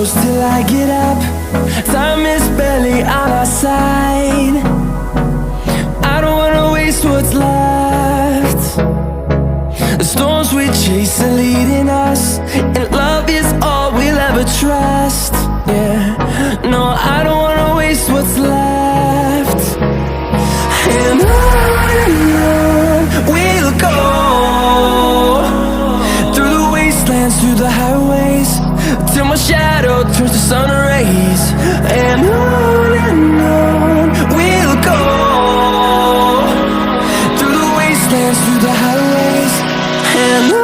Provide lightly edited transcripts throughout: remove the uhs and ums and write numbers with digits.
close till I get up. Time is barely on our side. I don't wanna waste what's left. The storms we chase are leading us, and love is all we'll ever trust. Yeah, no, I don't wanna waste what's left. And on we'll go, through the wastelands, through the highways, till my shadow turns to sun rays. And on we'll go, through the wastelands, through the highways, and on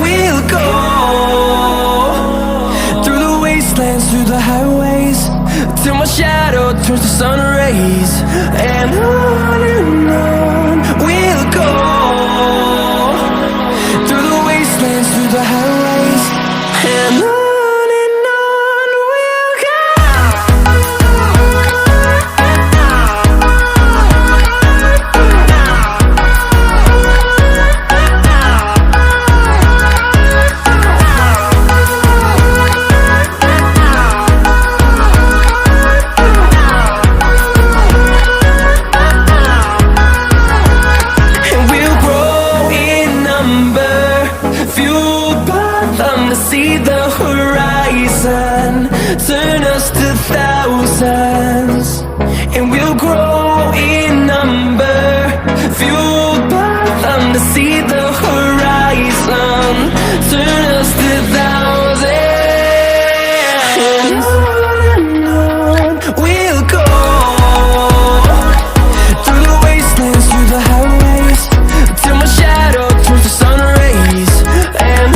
we'll go. Through the highways, till my shadow turns to sun rays. And on we'll go, through the wastelands, through the highways, and on we'll go. See the horizon, turn us to thousands, and we'll grow in number, fueled by them. To see the horizon, turn us to thousands, and on we'll go, through the wastelands, through the highways, till my shadow turns to sun rays. And